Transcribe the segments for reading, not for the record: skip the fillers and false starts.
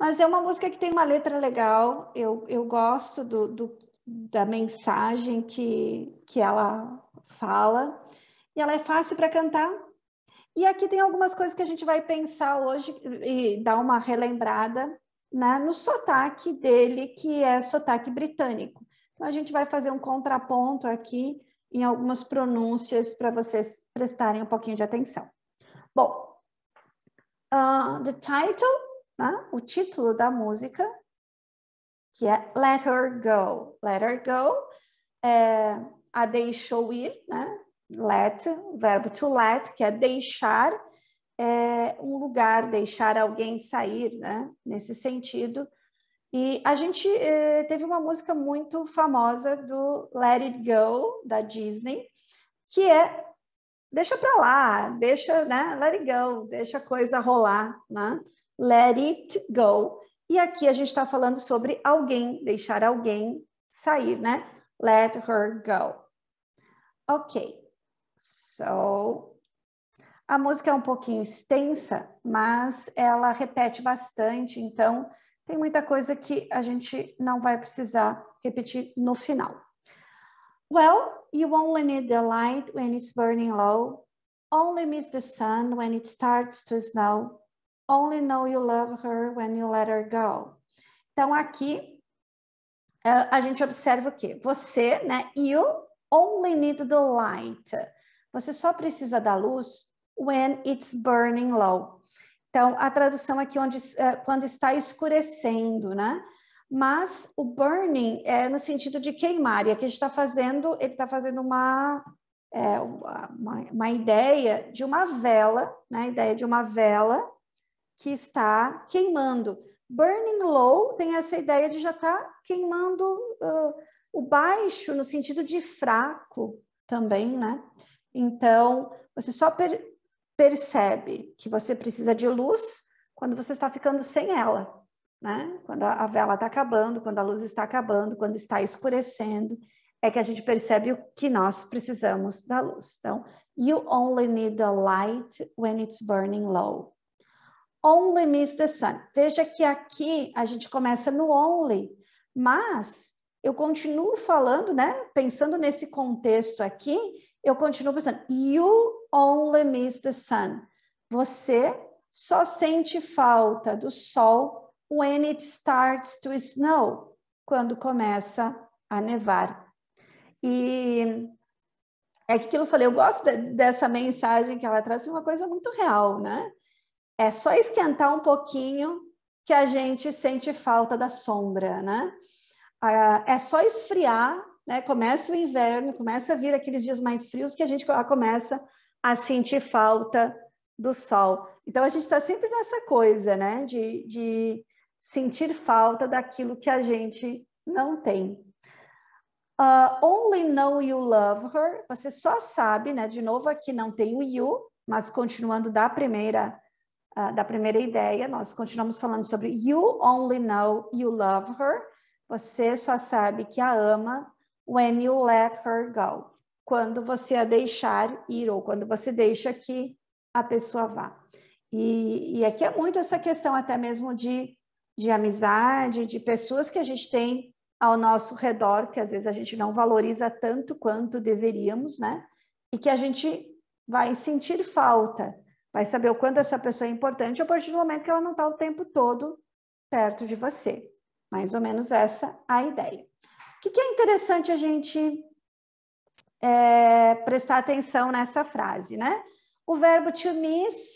Mas é uma música que tem uma letra legal, eu gosto da mensagem que ela fala, e ela é fácil para cantar. E aqui tem algumas coisas que a gente vai pensar hoje e dar uma relembrada, né, no sotaque dele, que é sotaque britânico. Então, a gente vai fazer um contraponto aqui em algumas pronúncias para vocês prestarem um pouquinho de atenção. Bom, the title, né, o título da música, que é Let Her Go. Let Her Go é a deixou ir, né? Let, o verbo to let, que é deixar um lugar, deixar alguém sair, né? Nesse sentido. E a gente teve uma música muito famosa do Let It Go, da Disney, que é deixa pra lá, deixa, né? Let it go, deixa a coisa rolar, né? Let it go. E aqui a gente está falando sobre alguém, deixar alguém sair, né? Let her go. Ok. So, a música é um pouquinho extensa, mas ela repete bastante, então tem muita coisa que a gente não vai precisar repetir no final. Well, you only need the light when it's burning low. Only miss the sun when it starts to snow. Only know you love her when you let her go. Então, aqui, a gente observa o quê? Você, né? You only need the light. Você só precisa da luz when it's burning low. Então, a tradução aqui quando está escurecendo, né? Mas o burning é no sentido de queimar. E aqui ele está fazendo uma ideia de uma vela, né? A ideia de uma vela que está queimando. Burning low tem essa ideia de já estar queimando o baixo, no sentido de fraco também, né? Então, você só percebe que você precisa de luz quando você está ficando sem ela, né? Quando a vela está acabando, quando a luz está acabando, quando está escurecendo, é que a gente percebe o que nós precisamos da luz. Então, you only need the light when it's burning low. Only miss the sun. Veja que aqui a gente começa no only, mas eu continuo falando, né? Pensando nesse contexto aqui, eu continuo pensando, you only miss the sun. Você só sente falta do sol when it starts to snow, quando começa a nevar. E é que eu falei, eu gosto dessa mensagem que ela traz, uma coisa muito real, né? É só esquentar um pouquinho que a gente sente falta da sombra, né? É só esfriar, né? Começa o inverno, começa a vir aqueles dias mais frios que a gente começa a sentir falta do sol. Então, a gente está sempre nessa coisa, né? De sentir falta daquilo que a gente não tem. Only know you love her. Você só sabe, né? De novo, aqui não tem o you, mas continuando da primeira ideia, nós continuamos falando sobre you only know you love her. Você só sabe que a ama when you let her go. Quando você a deixar ir ou quando você deixa que a pessoa vá. E aqui é muito essa questão até mesmo de amizade, de pessoas que a gente tem ao nosso redor, que às vezes a gente não valoriza tanto quanto deveríamos, né? E que a gente vai sentir falta. Vai saber o quanto essa pessoa é importante a partir do momento que ela não está o tempo todo perto de você. Mais ou menos essa a ideia. O que é interessante a gente prestar atenção nessa frase, né? O verbo to miss,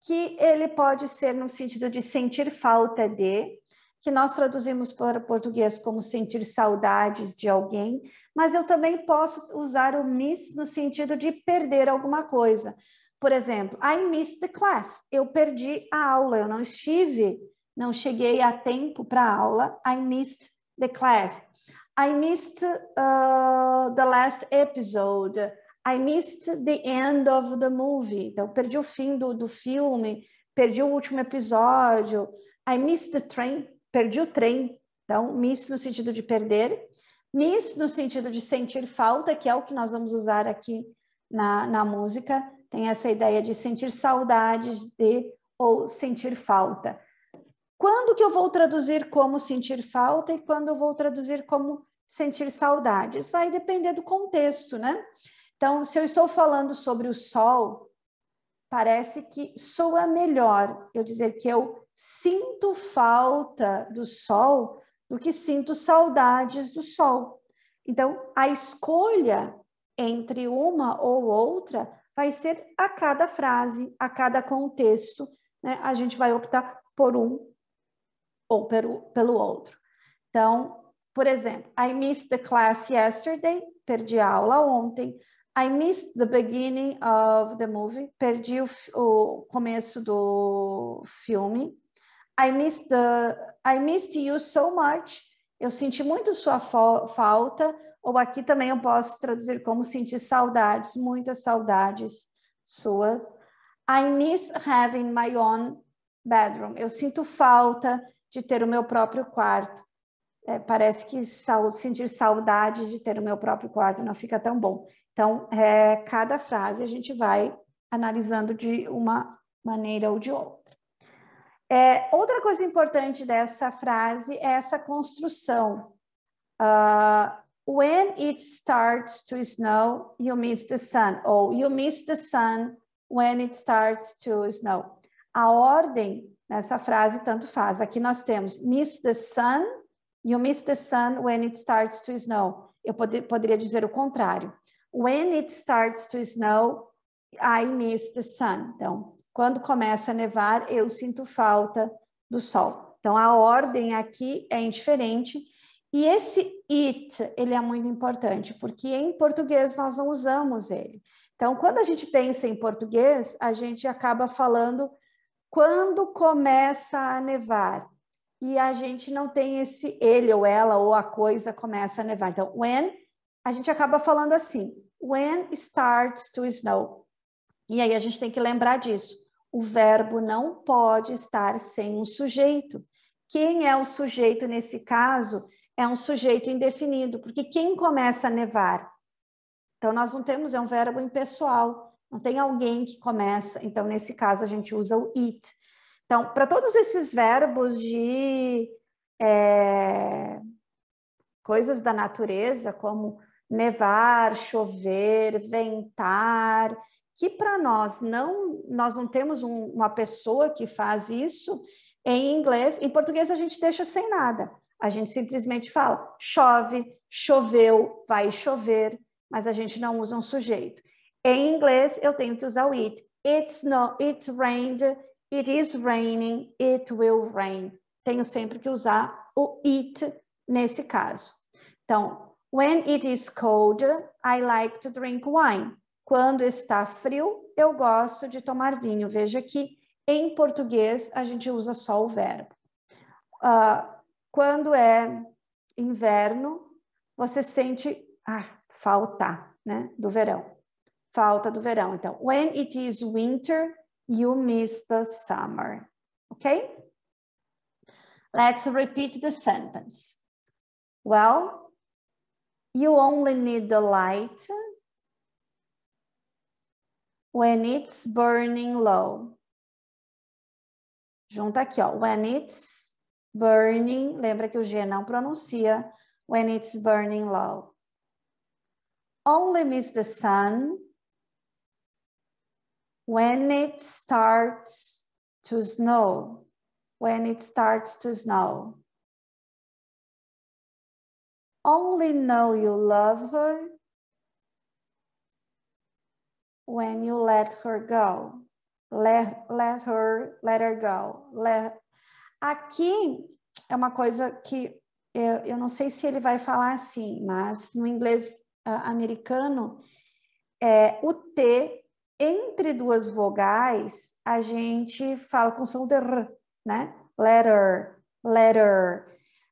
que ele pode ser no sentido de sentir falta de, que nós traduzimos para o português como sentir saudades de alguém, mas eu também posso usar o miss no sentido de perder alguma coisa. Por exemplo, I missed the class. Eu perdi a aula, eu não cheguei a tempo para a aula. I missed the class. I missed the last episode. I missed the end of the movie. Então, perdi o fim do filme, perdi o último episódio. I missed the train. Perdi o trem. Então, miss no sentido de perder. Miss no sentido de sentir falta, que é o que nós vamos usar aqui na música. Tem essa ideia de sentir saudades de ou sentir falta. Quando que eu vou traduzir como sentir falta e quando eu vou traduzir como sentir saudades? Vai depender do contexto, né? Então, se eu estou falando sobre o sol, parece que soa melhor eu dizer que eu sinto falta do sol do que sinto saudades do sol. Então, a escolha entre uma ou outra vai ser a cada frase, a cada contexto, né? A gente vai optar por um ou pelo outro. Então, por exemplo, I missed the class yesterday, perdi a aula ontem. I missed the beginning of the movie, perdi o começo do filme. I missed you so much, eu senti muito sua falta, ou aqui também eu posso traduzir como sentir saudades, muitas saudades suas. I miss having my own bedroom, eu sinto falta de ter o meu próprio quarto. Parece que sentir saudade de ter o meu próprio quarto não fica tão bom. Então, cada frase a gente vai analisando de uma maneira ou de outra. Outra coisa importante dessa frase é essa construção. When it starts to snow, you miss the sun. Ou you miss the sun when it starts to snow. A ordem nessa frase tanto faz. Aqui nós temos miss the sun, you miss the sun when it starts to snow. Eu poderia dizer o contrário. When it starts to snow, I miss the sun. Então, quando começa a nevar, eu sinto falta do sol. Então, a ordem aqui é indiferente. E esse it, ele é muito importante, porque em português nós não usamos ele. Então, quando a gente pensa em português, a gente acaba falando quando começa a nevar. E a gente não tem esse ele ou ela ou a coisa começa a nevar. Então, when, a gente acaba falando assim, when starts to snow. E aí a gente tem que lembrar disso. O verbo não pode estar sem um sujeito. Quem é o sujeito nesse caso? É um sujeito indefinido, porque quem começa a nevar? Então, nós não temos, é um verbo impessoal, não tem alguém que começa. Então, nesse caso, a gente usa o it. Então, para todos esses verbos de coisas da natureza, como nevar, chover, ventar, que para nós não temos uma pessoa que faz isso em inglês. Em português a gente deixa sem nada. A gente simplesmente fala chove, choveu, vai chover, mas a gente não usa um sujeito. Em inglês eu tenho que usar o it. It rained, it is raining, it will rain. Tenho sempre que usar o it nesse caso. Então, when it is cold, I like to drink wine. Quando está frio, eu gosto de tomar vinho. Veja que em português a gente usa só o verbo. Quando é inverno, você sente falta, né, do verão. Falta do verão. Então, when it is winter, you miss the summer. Ok? Let's repeat the sentence. Well, you only need the light when it's burning low. Junta aqui, ó. When it's burning, lembra que o G não pronuncia. When it's burning low. Only miss the sun when it starts to snow. When it starts to snow. Only know you love her when you let her go. Let her go. Aqui é uma coisa que eu não sei se ele vai falar assim, mas no inglês americano, o T entre duas vogais, a gente fala com som de R, né? Letter.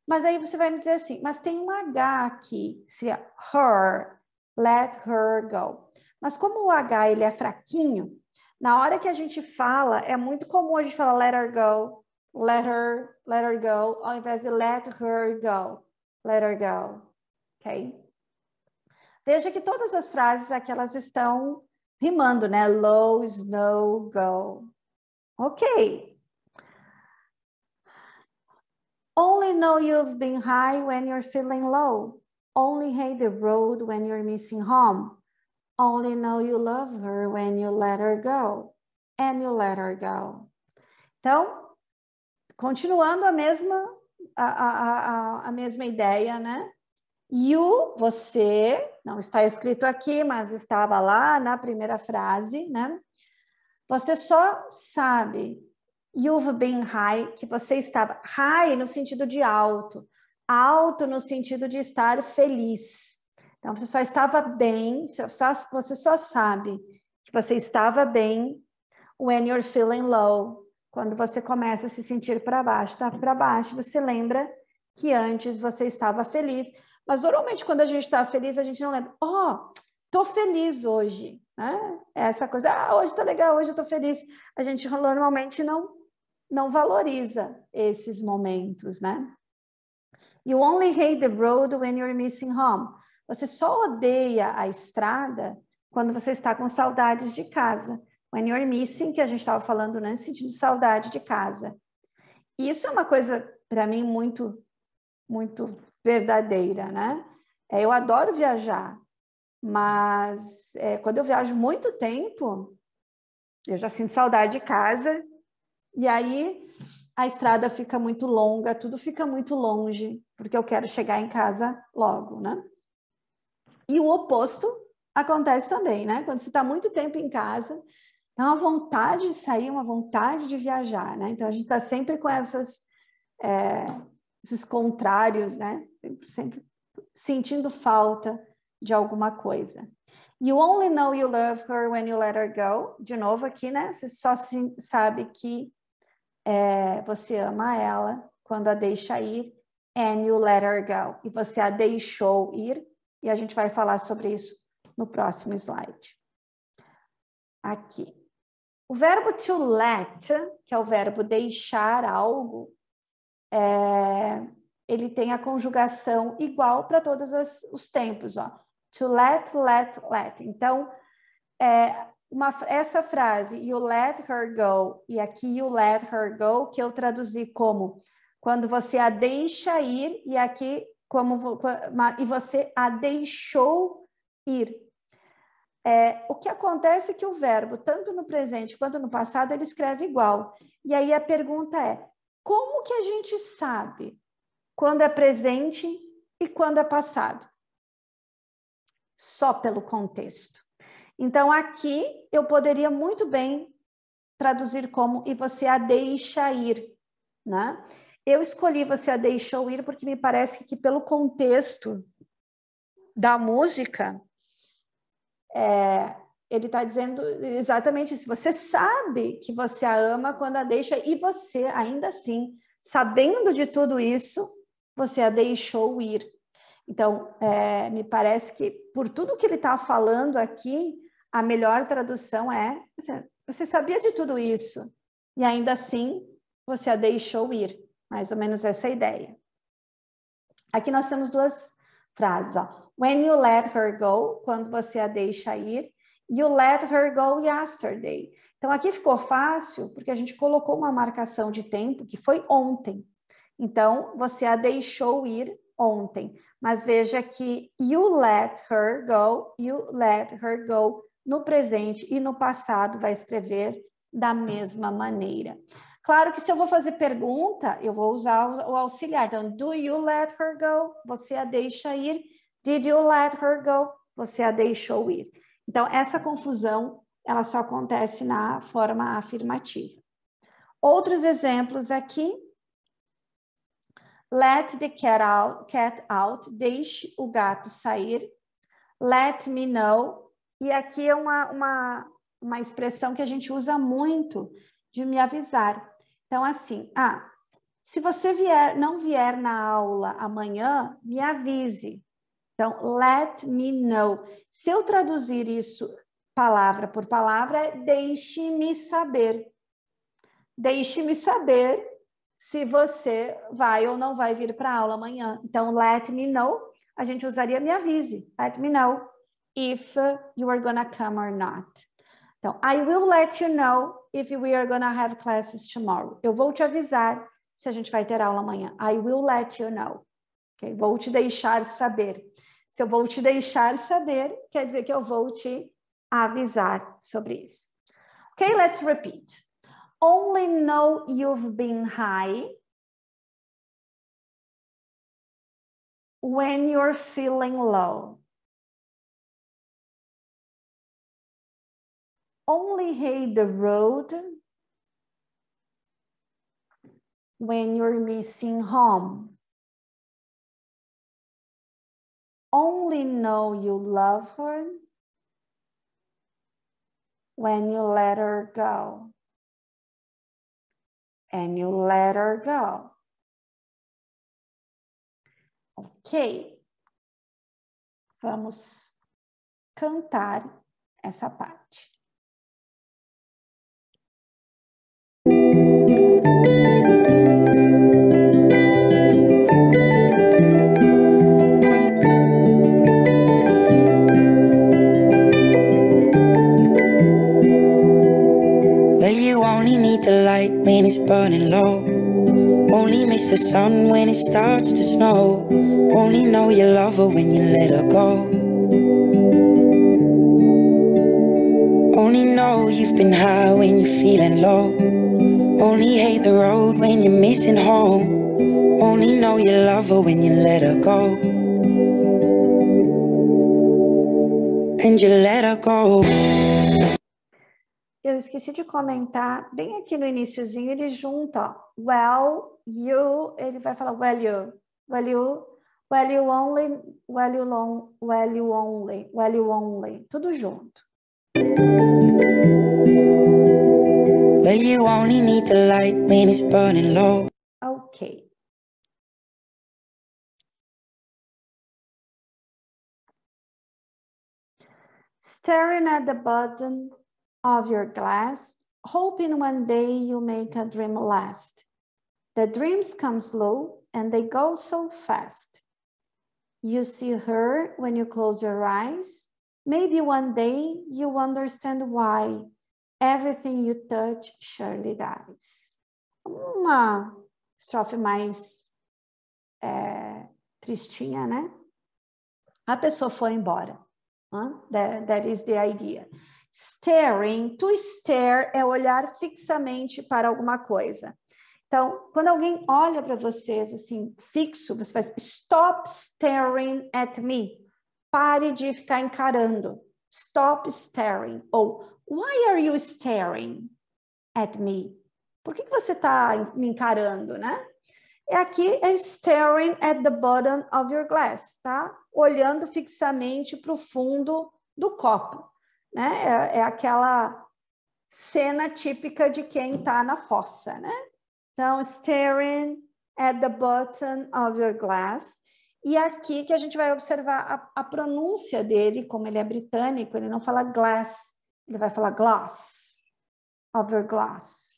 Mas aí você vai me dizer assim, mas tem um H aqui, seria her, let her go. Mas como o H ele é fraquinho, na hora que a gente fala, é muito comum a gente falar let her go, let her go, ao invés de let her go, ok? Veja que todas as frases aqui, elas estão rimando, né? Low, snow, go. Ok. Only know you've been high when you're feeling low. Only hate the road when you're missing home. Only know you love her when you let her go. And you let her go. Então, continuando a mesma ideia, né? You, você, não está escrito aqui, mas estava lá na primeira frase, né? Você só sabe, you've been high, que você estava high no sentido de alto, alto no sentido de estar feliz. Então, você só estava bem, você só sabe que você estava bem when you're feeling low. Quando você começa a se sentir para baixo, tá para baixo, você lembra que antes você estava feliz. Mas normalmente quando a gente está feliz, a gente não lembra. Oh, tô feliz hoje, né? Essa coisa, hoje tá legal, hoje eu tô feliz. A gente normalmente não valoriza esses momentos, né? You only hate the road when you're missing home. Você só odeia a estrada quando você está com saudades de casa. When you're missing, que a gente estava falando, né? Sentindo saudade de casa. Isso é uma coisa, para mim, muito, muito verdadeira, né? Eu adoro viajar, mas quando eu viajo muito tempo, eu já sinto saudade de casa, e aí a estrada fica muito longa, tudo fica muito longe, porque eu quero chegar em casa logo, né? E o oposto acontece também, né? Quando você está muito tempo em casa, dá uma vontade de sair, uma vontade de viajar, né? Então, a gente está sempre com esses contrários, né? Sempre sentindo falta de alguma coisa. You only know you love her when you let her go. De novo aqui, né? Você só sabe que você ama ela quando a deixa ir. And you let her go. E você a deixou ir. E a gente vai falar sobre isso no próximo slide. Aqui. O verbo to let, que é o verbo deixar algo, ele tem a conjugação igual para todos os tempos, ó. To let, let, let. Então, essa frase, you let her go, e aqui you let her go, que eu traduzi como quando você a deixa ir, e aqui e você a deixou ir. O que acontece é que o verbo, tanto no presente quanto no passado, ele escreve igual. E aí a pergunta é, como que a gente sabe quando é presente e quando é passado? Só pelo contexto. Então, aqui eu poderia muito bem traduzir como e você a deixa ir, né? Eu escolhi você a deixou ir porque me parece que pelo contexto da música, ele está dizendo exatamente isso. Você sabe que você a ama quando a deixa e você, ainda assim, sabendo de tudo isso, você a deixou ir. Então, me parece que por tudo que ele está falando aqui, a melhor tradução é: você sabia de tudo isso e ainda assim você a deixou ir. Mais ou menos essa ideia. Aqui nós temos duas frases, ó. When you let her go, quando você a deixa ir. You let her go yesterday. Então, aqui ficou fácil, porque a gente colocou uma marcação de tempo que foi ontem. Então, você a deixou ir ontem. Mas veja que you let her go, no presente e no passado vai escrever da mesma maneira. Claro que se eu vou fazer pergunta, eu vou usar o auxiliar. Então, do you let her go? Você a deixa ir. Did you let her go? Você a deixou ir. Então, essa confusão, ela só acontece na forma afirmativa. Outros exemplos aqui. Let the cat out. Deixe o gato sair. Let me know. E aqui é uma expressão que a gente usa muito de me avisar. Então, assim, se você não vier na aula amanhã, me avise. Então, let me know. Se eu traduzir isso palavra por palavra, é deixe-me saber. Deixe-me saber se você vai ou não vai vir para a aula amanhã. Então, let me know, a gente usaria me avise. Let me know if you are gonna come or not. Então, I will let you know if we are gonna have classes tomorrow. Eu vou te avisar se a gente vai ter aula amanhã. I will let you know. Okay? Vou te deixar saber. Se eu vou te deixar saber, quer dizer que eu vou te avisar sobre isso. Okay, let's repeat. Only know you've been high when you're feeling low. Only hate the road when you're missing home. Only know you love her when you let her go. And you let her go. Ok. Vamos cantar essa parte. Well, you only need the light when it's burning low. Only miss the sun when it starts to snow. Only know you love her when you let her go. Only know you've been high when you're feeling low. Only hate the road when you're missing home. Only know you love her when you let her go. And you let her go. Eu esqueci de comentar, bem aqui no iniciozinho, ele junta, ó, well, you, ele vai falar, well, you only, well, you long, well, you only, well, you only, tudo junto. Well, you only need the light when it's burning low. Ok. Staring at the bottom of your glass, hoping one day you make a dream last. The dreams come slow and they go so fast. You see her when you close your eyes. Maybe one day you understand why everything you touch surely dies. Uma estrofe mais tristinha, né? A pessoa foi embora. That is the idea. Staring, to stare é olhar fixamente para alguma coisa. Então, quando alguém olha para vocês assim, fixo, você faz stop staring at me. Pare de ficar encarando. Stop staring. Ou why are you staring at me? Por que você está me encarando, né? E aqui é staring at the bottom of your glass, tá? Olhando fixamente para o fundo do copo, né? É aquela cena típica de quem está na fossa, né? Então, staring at the bottom of your glass. E aqui que a gente vai observar a pronúncia dele, como ele é britânico, ele não fala glass, ele vai falar glass, of your glass.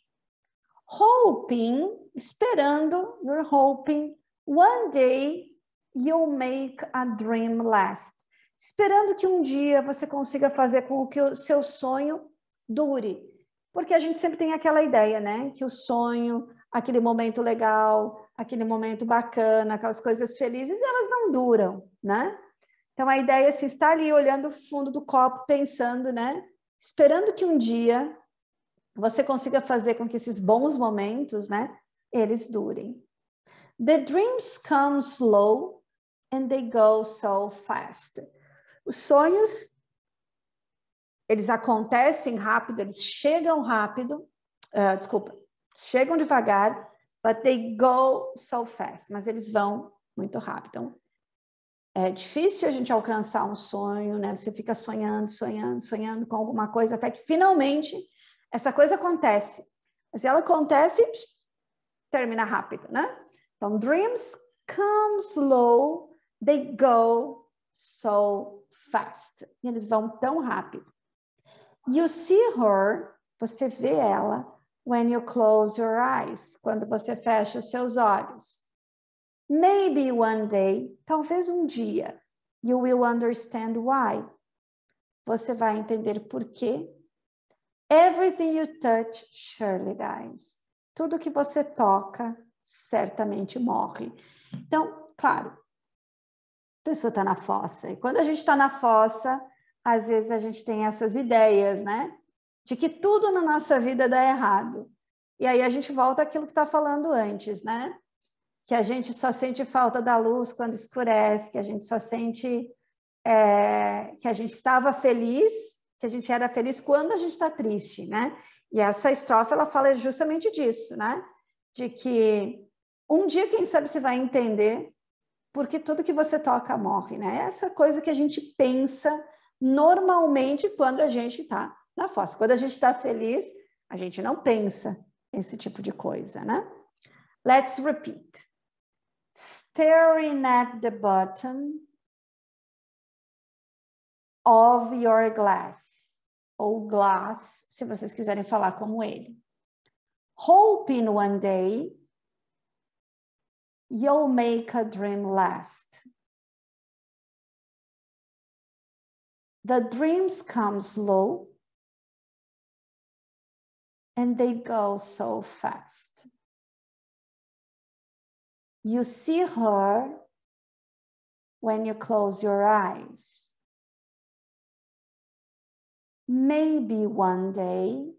Hoping, esperando, you're hoping, one day you'll make a dream last. Esperando que um dia você consiga fazer com que o seu sonho dure. Porque a gente sempre tem aquela ideia, né? Que o sonho, aquele momento legal, aquele momento bacana, aquelas coisas felizes, elas não duram, né? Então a ideia é se estar ali olhando o fundo do copo, pensando, né? Esperando que um dia você consiga fazer com que esses bons momentos, né, eles durem. The dreams come slow and they go so fast. Os sonhos, eles acontecem rápido, eles chegam rápido, chegam devagar, but they go so fast, mas eles vão muito rápido. Então, é difícil a gente alcançar um sonho, né? Você fica sonhando, sonhando, sonhando com alguma coisa, até que finalmente essa coisa acontece. Mas ela acontece, termina rápido, né? Então, dreams come slow, they go so fast. E eles vão tão rápido. You see her, você vê ela, when you close your eyes, quando você fecha os seus olhos. Maybe one day, talvez um dia, you will understand why. Você vai entender por quê. Everything you touch surely dies. Tudo que você toca certamente morre. Então, claro, a pessoa está na fossa. E quando a gente está na fossa, às vezes a gente tem essas ideias, né? De que tudo na nossa vida dá errado. E aí a gente volta àquilo que está falando antes, né? Que a gente só sente falta da luz quando escurece, que a gente só sente que a gente estava feliz, que a gente era feliz quando a gente está triste, né? E essa estrofe, ela fala justamente disso, né? De que um dia, quem sabe, você vai entender porque tudo que você toca morre, né? Essa coisa que a gente pensa normalmente quando a gente está na fossa. Quando a gente está feliz, a gente não pensa esse tipo de coisa, né? Let's repeat. Staring at the bottom of your glass, ou glass, se vocês quiserem falar como ele. Hoping one day you'll make a dream last. The dreams come slow and they go so fast. You see her when you close your eyes. Maybe one day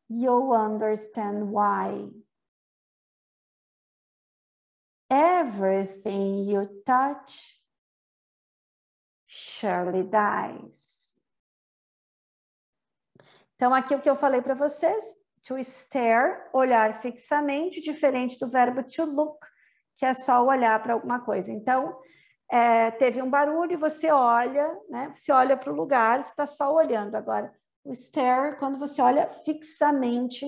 you'll understand why. Everything you touch surely dies. Então, aqui o que eu falei para vocês, to stare, olhar fixamente, diferente do verbo to look, que é só olhar para alguma coisa. Então, teve um barulho, você olha, né? Você olha para o lugar, você está só olhando. Agora, o stare, quando você olha fixamente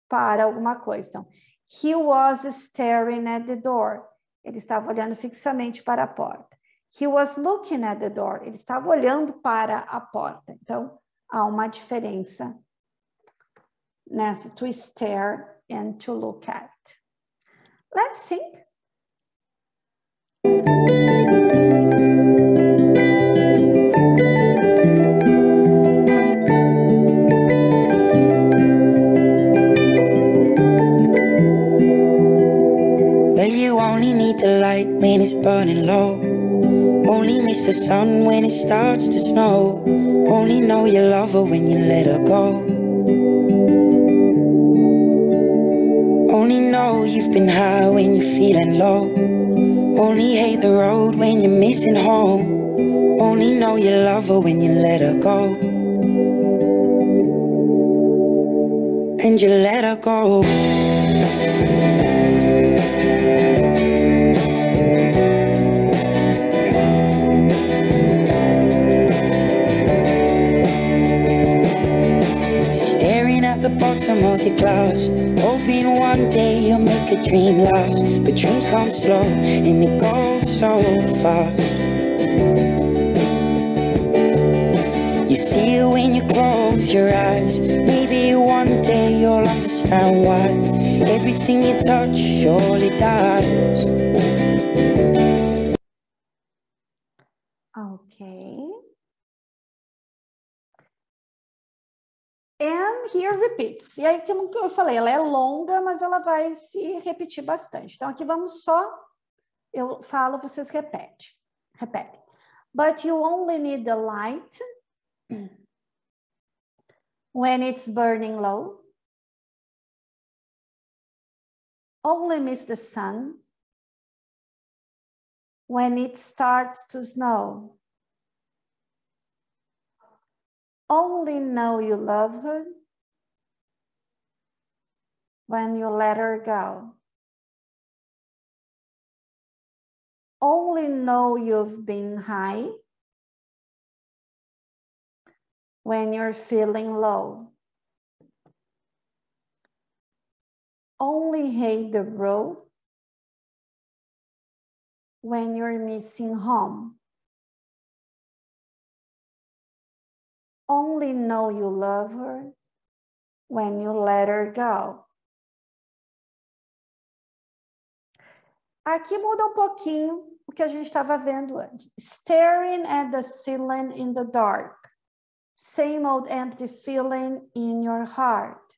para alguma coisa. Então, he was staring at the door. Ele estava olhando fixamente para a porta. He was looking at the door. Ele estava olhando para a porta. Então, há uma diferença nessa to stare and to look at. Let's sing. Well, you only need the light when it's burning low. Only miss the sun when it starts to snow. Only know you love her when you let her go. Only know you've been high when you're feeling low. Only hate the road when you're missing home. Only know you love her when you let her go. And you let her go. The bottom of your glass, hoping one day you'll make a dream last. But dreams come slow and they go so fast. You see it when you close your eyes. Maybe one day you'll understand why everything you touch surely dies. Okay. And here repeats. E aí, como eu falei, ela é longa, mas ela vai se repetir bastante. Então, aqui vamos só, eu falo, vocês repetem. But you only need the light when it's burning low. Only miss the sun when it starts to snow. Only know you love her when you let her go. Only know you've been high when you're feeling low. Only hate the road when you're missing home. Only know you love her when you let her go. Aqui muda um pouquinho o que a gente estava vendo antes. Staring at the ceiling in the dark. Same old empty feeling in your heart.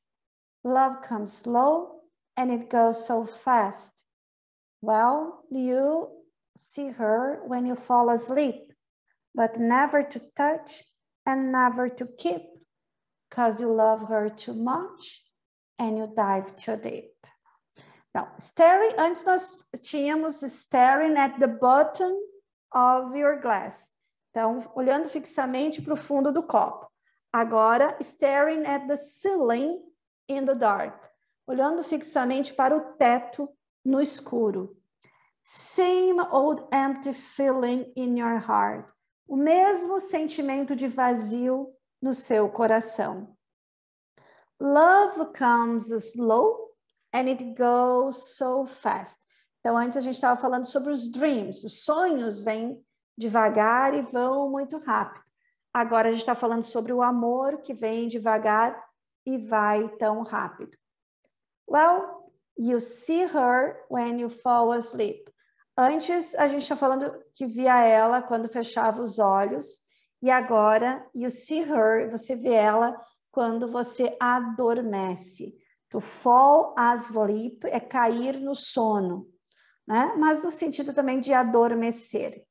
Love comes slow and it goes so fast. Well, you see her when you fall asleep, but never to touch and never to keep, because you love her too much and you dive too deep. Então, staring, antes nós tínhamos staring at the bottom of your glass. Então, olhando fixamente para o fundo do copo. Agora, staring at the ceiling in the dark. Olhando fixamente para o teto no escuro. Same old empty feeling in your heart. O mesmo sentimento de vazio no seu coração. Love comes slow and it goes so fast. Então, antes a gente estava falando sobre os dreams. Os sonhos vêm devagar e vão muito rápido. Agora a gente está falando sobre o amor que vem devagar e vai tão rápido. Well, you see her when you fall asleep. Antes a gente está falando que via ela quando fechava os olhos. E agora, you see her, você vê ela quando você adormece. To fall asleep é cair no sono, né? Mas no sentido também de adormecer.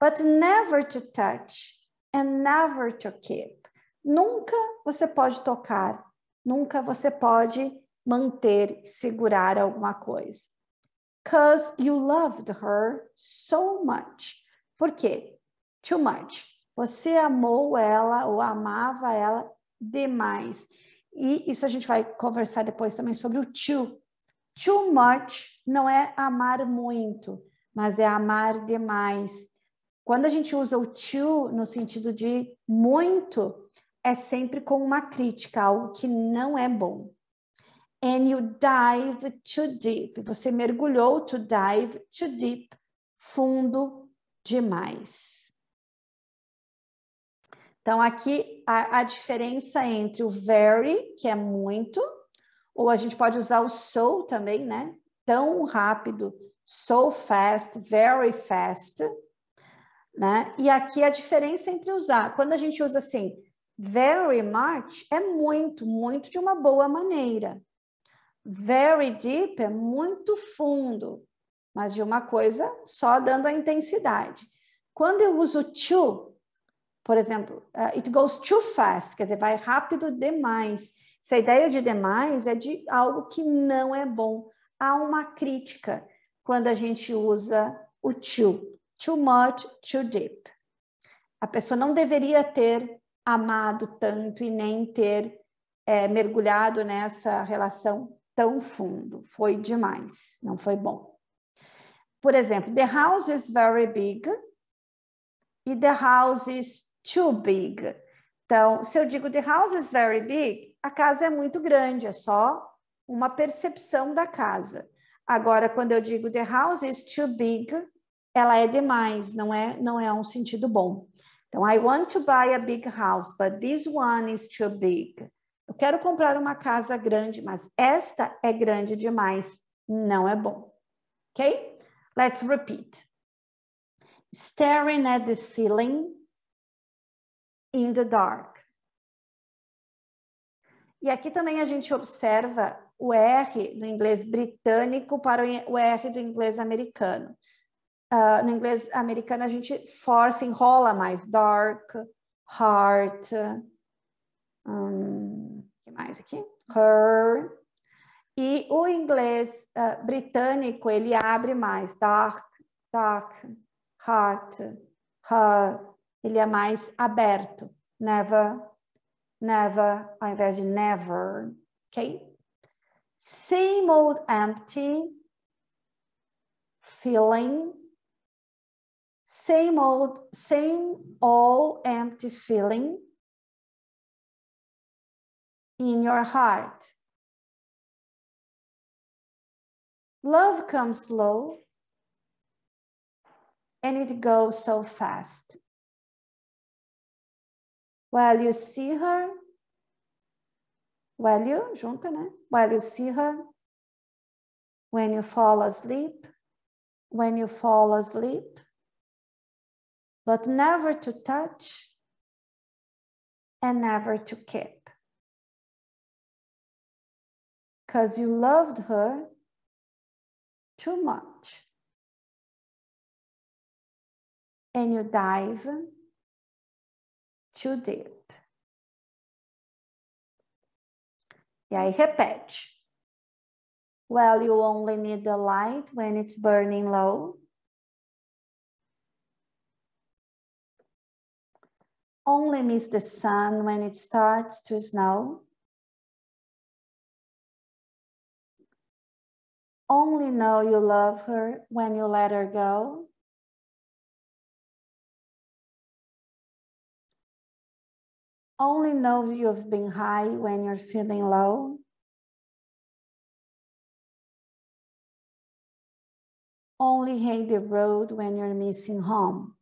But never to touch and never to keep. Nunca você pode tocar, nunca você pode manter, segurar alguma coisa. Because you loved her so much. Por quê? Too much. Você amou ela ou amava ela demais. E isso a gente vai conversar depois também sobre o too. Too much não é amar muito, mas é amar demais. Quando a gente usa o too no sentido de muito, é sempre com uma crítica, algo que não é bom. And you dive too deep. Você mergulhou, to dive too deep, fundo demais. Então, aqui a diferença entre o very, que é muito, ou a gente pode usar o so também, né? Tão rápido, so fast, very fast, né? E aqui a diferença entre usar. Quando a gente usa assim, very much, é muito, muito de uma boa maneira. Very deep é muito fundo, mas de uma coisa só dando a intensidade. Quando eu uso too, por exemplo, it goes too fast, quer dizer, vai rápido demais. Essa ideia de demais é de algo que não é bom. Há uma crítica quando a gente usa o too. Too much, too deep. A pessoa não deveria ter amado tanto e nem ter mergulhado nessa relação tão fundo. Foi demais, não foi bom. Por exemplo, the house is very big e the house is too big. Então, se eu digo the house is very big, a casa é muito grande, é só uma percepção da casa. Agora, quando eu digo the house is too big, ela é demais, não é um sentido bom. Então, I want to buy a big house, but this one is too big. Eu quero comprar uma casa grande, mas esta é grande demais. Não é bom. Ok? Let's repeat. Staring at the ceiling in the dark. E aqui também a gente observa o R do inglês britânico para o R do inglês americano. No inglês americano a gente força, enrola mais. Dark, heart... que mais aqui? Her. E o inglês britânico, ele abre mais. Dark, heart, her. Ele é mais aberto. Never, ao invés de never. Ok? Same old empty feeling. Same old empty feeling in your heart. Love comes slow and it goes so fast. While you see her, junta, né? While you see her, when you fall asleep, but never to touch and never to keep. 'cause you loved her too much. And you dive too deep. E aí repete. Well, you only need the light when it's burning low. Only miss the sun when it starts to snow. Only know you love her when you let her go. Only know you've been high when you're feeling low. Only hate the road when you're missing home.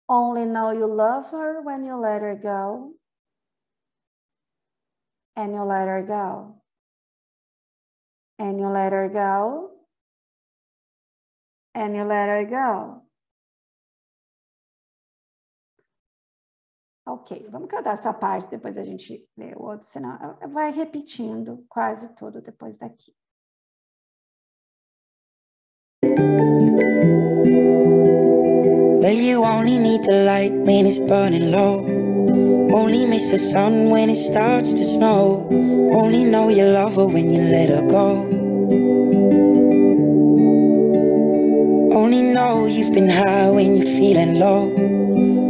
Only know you love her when you let her go. And you let her go. And you let her go. And you let her go. Ok, vamos cantar essa parte, depois a gente lê o outro, senão vai repetindo quase tudo depois daqui. Well, you only need the light when it's burning low. Only miss the sun when it starts to snow. Only know you love her when you let her go. Only know you've been high when you're feeling low.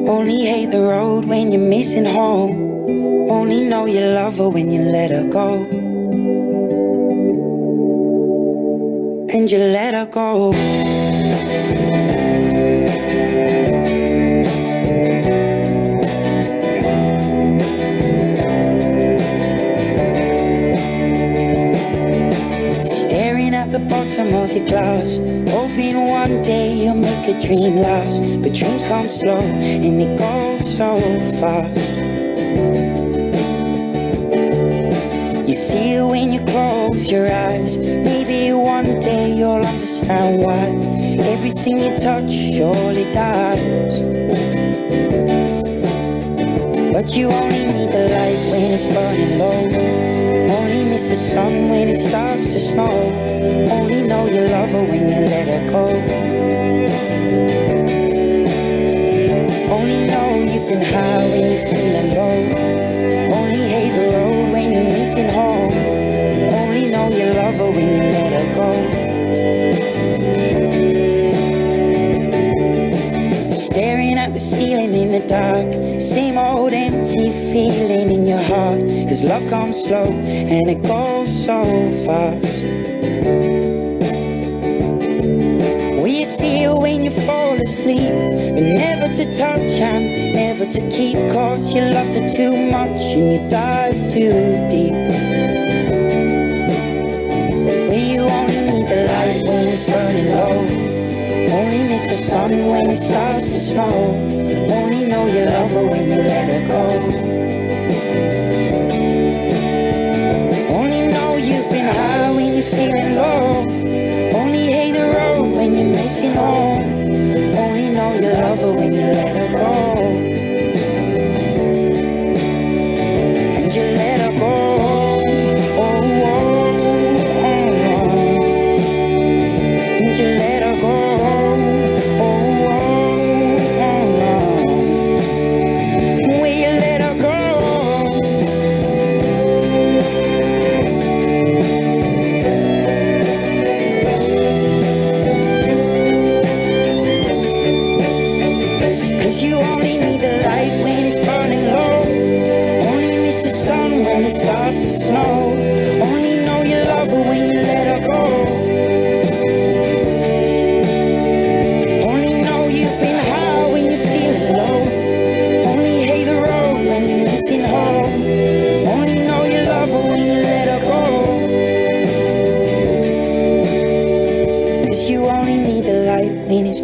Only hate the road when you're missing home. Only know you love her when you let her go. And you let her go. Staring at the bottom of your glass, hoping one day you'll make a dream last. But dreams come slow and they go so fast. You see it when you close your eyes. Maybe one day you'll understand why everything you touch surely dies. But you only need the light when it's burning low. Only miss the sun when it starts to snow. Only know you love her when you let her go. Only know you've been high when you're feeling low. Only hate the road when you're missing home. Only know you love her when you let her go. Staring at the ceiling in the dark, same old empty feeling in your heart. 'Cause love comes slow and it goes so fast. Well, you see it when you fall asleep, but never to touch and never to keep. 'Cause you loved her too much and you dive too deep. Well, you only need the light when it's burning low. Only miss the sun when it starts to snow. Only know you love her when you let her go. Only know you've been high when you're feeling low. Only hate the road when you're missing home. Only know you love her when you let her go. And you let her go. Oh, oh, oh, oh. And you let her go.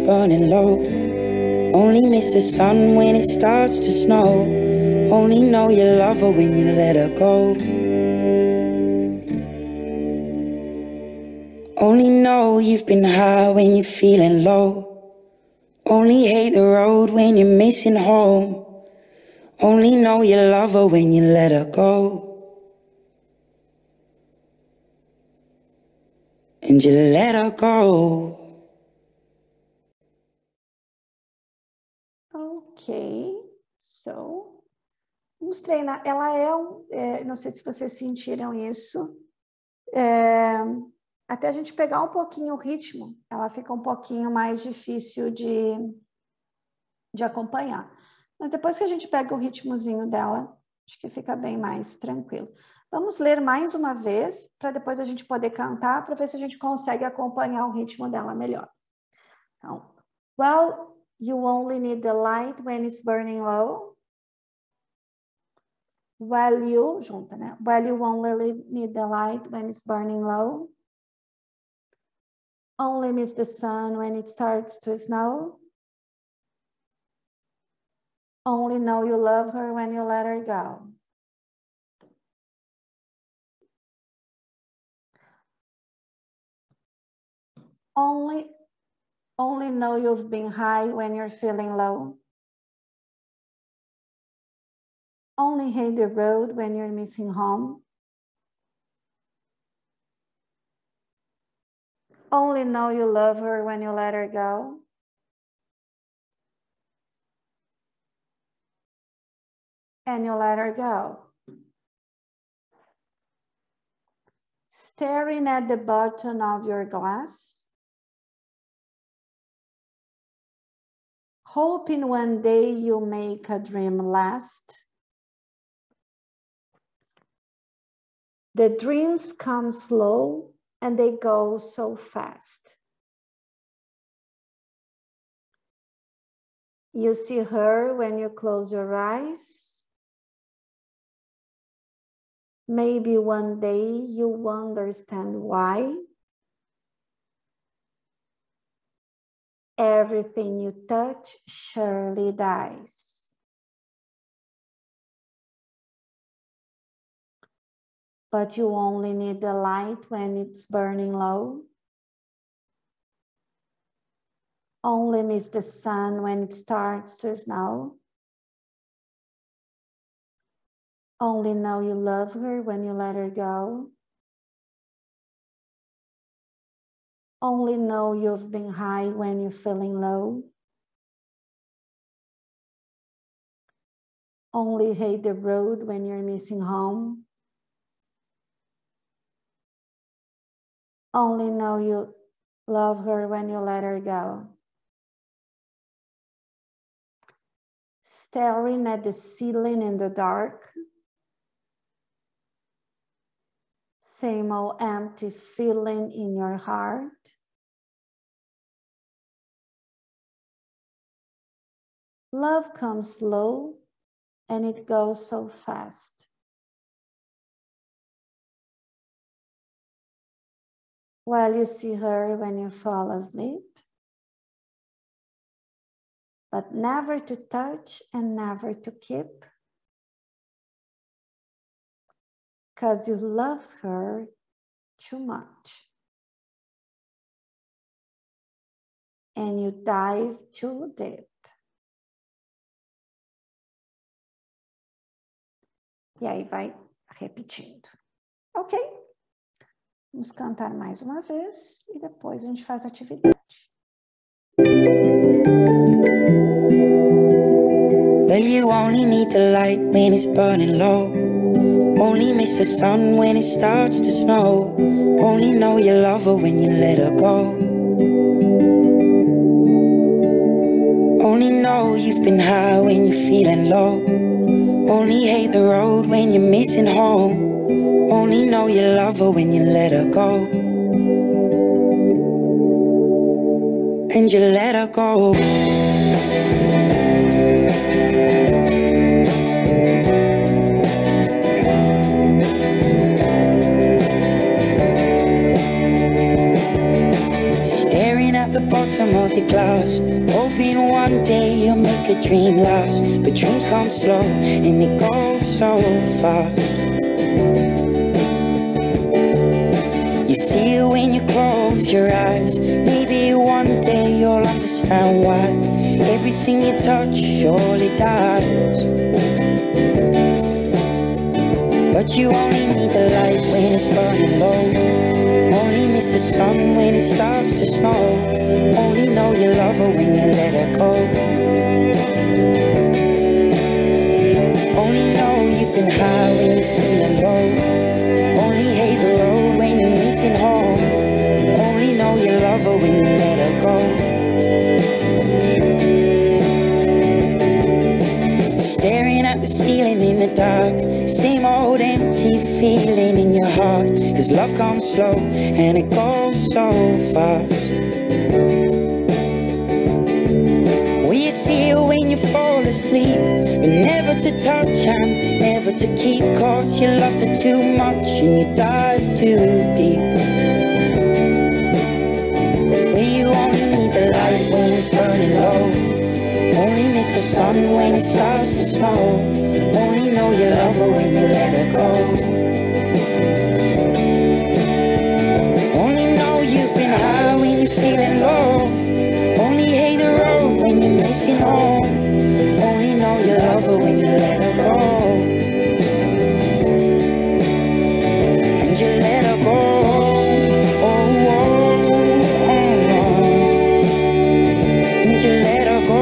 Burning low. Only miss the sun when it starts to snow. Only know you love her when you let her go. Only know you've been high when you're feeling low. Only hate the road when you're missing home. Only know you love her when you let her go. And you let her go. Ok, so vamos treinar. Ela não sei se vocês sentiram isso, até a gente pegar um pouquinho o ritmo, ela fica um pouquinho mais difícil de acompanhar. Mas depois que a gente pega o ritmozinho dela, acho que fica bem mais tranquilo. Vamos ler mais uma vez, para depois a gente poder cantar, para ver se a gente consegue acompanhar o ritmo dela melhor. Então, well, you only need the light when it's burning low. Well, junta, né? Well, you only need the light when it's burning low. Only miss the sun when it starts to snow. Only know you love her when you let her go. Only know you've been high when you're feeling low. Only hate the road when you're missing home. Only know you love her when you let her go. And you let her go. Staring at the bottom of your glass. Hoping one day you'll make a dream last. The dreams come slow and they go so fast. You see her when you close your eyes. Maybe one day you'll understand why. Everything you touch surely dies. But you only need the light when it's burning low. Only miss the sun when it starts to snow. Only know you love her when you let her go. Only know you've been high when you're feeling low. Only hate the road when you're missing home. Only know you love her when you let her go. Staring at the ceiling in the dark. Same old empty feeling in your heart. Love comes slow and it goes so fast. While you see her when you fall asleep, but never to touch and never to keep, because you loved her too much. And you dive too deep. E aí vai repetindo. Ok? Vamos cantar mais uma vez e depois a gente faz a atividade. Well, you only need the light when it's burning low. Only miss the sun when it starts to snow. Only know you love her when you let her go. Only know you've been high when you're feeling low. Only hate the road when you're missing home. Only know you love her when you let her go. And you let her go. Staring at the bottom of your glass, hoping one day you'll make a dream last. But dreams come slow and they go so fast. You see it when you close your eyes. Maybe one day you'll understand why everything you touch surely dies. But you only need the light when it's burning low. Only miss the sun when it starts to snow. Only know you love her when you let her go. Only know you've been high when you're feeling low. Only hate the road when you're missing home. Only know you love her when you let her go. Staring at the ceiling in the dark, same old empty feeling in your heart. Cause love comes slow and it goes so fast. Will you see her when you fall asleep? But never to touch and never to keep. Cause you loved her too much and you dive too deep. Will you only need the light when it's burning low? Only miss the sun when it starts to snow. Only know you love her when you let her go. Only know you've been high when you're feeling low. Only hate the road when you're missing home. Only know you love her when you let her go. And you let her go. Oh, oh, oh, oh. And you let her go.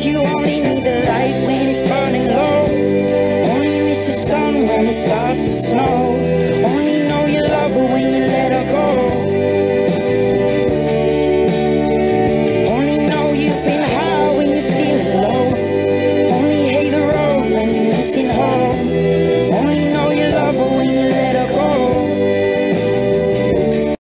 You only need the light when it's burning low. Only miss the sun when it starts to snow. Only know you love her when you let her go. Only know you've been high when you're feeling low. Only hate the road when you're missing home.